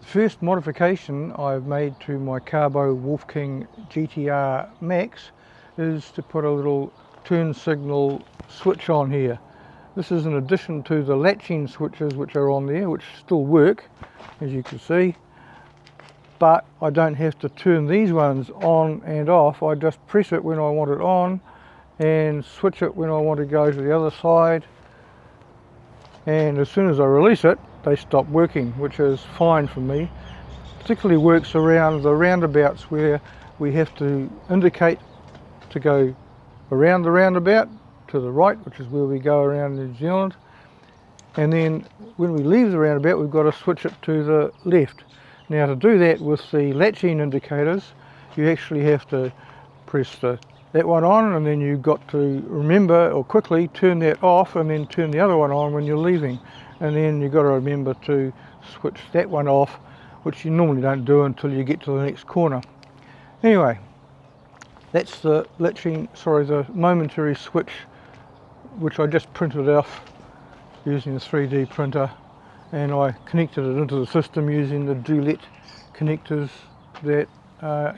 First modification I've made to my Kaabo Wolf King GTR Max is to put a little turn signal switch on here. This is in addition to the latching switches which are on there, which still work, as you can see, but I don't have to turn these ones on and off. I just press it when I want it on and switch it when I want to go to the other side, and as soon as I release it they stop working, which is fine for me. Particularly works around the roundabouts where we have to indicate to go around the roundabout to the right, which is where we go around New Zealand, and then when we leave the roundabout we've got to switch it to the left. Now to do that with the latching indicators, you actually have to press that one on, and then you've got to remember or quickly turn that off and then turn the other one on when you're leaving, and then you've got to remember to switch that one off, which you normally don't do until you get to the next corner. Anyway, that's the the momentary switch, which I just printed off using the 3D printer, and I connected it into the system using the Dulet connectors that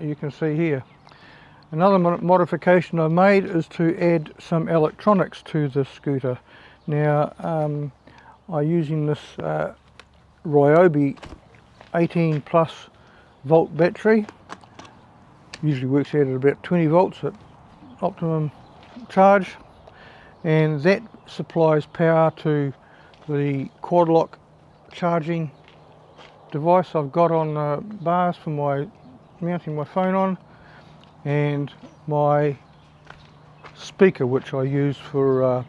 you can see here. Another modification I've made is to add some electronics to the scooter. Now I'm using this Ryobi 18 plus volt battery. Usually works out at about 20 volts at optimum charge, and that supplies power to the Quadlock charging device I've got on the bars for mounting my phone on, and my speaker which I use for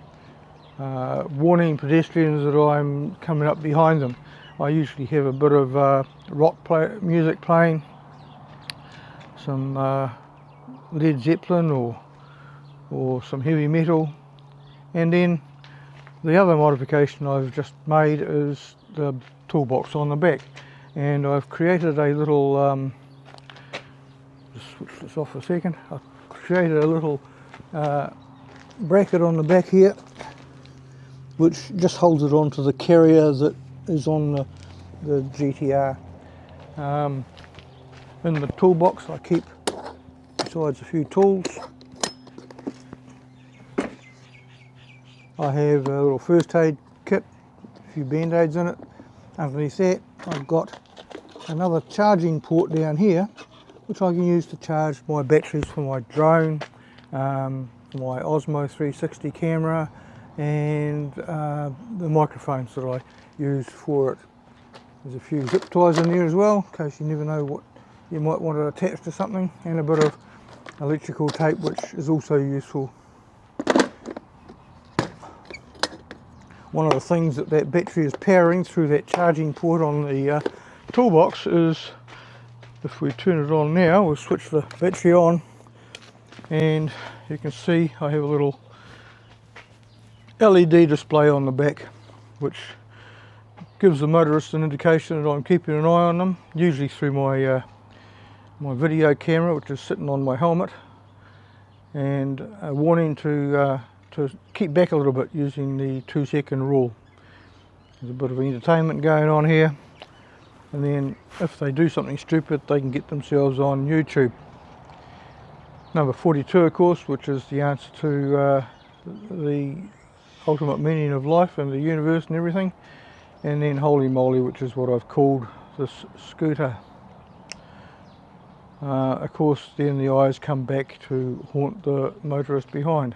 warning pedestrians that I'm coming up behind them. I usually have a bit of rock music playing, some Led Zeppelin or some heavy metal, and then the other modification I've just made is the toolbox on the back, and I've created a little just switch this off for a second. I've created a little bracket on the back here which just holds it onto the carrier that is on the GTR. In the toolbox I keep, besides a few tools, I have a little first aid kit, a few band-aids in it. Underneath that I've got another charging port down here which I can use to charge my batteries for my drone, my Osmo 360 camera, and the microphones that I use for it. There's a few zip ties in there as well, in case you never know what you might want to attach to something, and a bit of electrical tape which is also useful. One of the things that battery is powering through that charging port on the toolbox is, if we turn it on now, we'll switch the battery on, and you can see I have a little LED display on the back which gives the motorist an indication that I'm keeping an eye on them, usually through my my video camera which is sitting on my helmet, and a warning to keep back a little bit using the 2-second rule. There's a bit of entertainment going on here, and then if they do something stupid they can get themselves on YouTube. Number 42 of course, which is the answer to the ultimate meaning of life and the universe and everything, and then Holy Moly, which is what I've called this scooter. Of course then the eyes come back to haunt the motorist behind.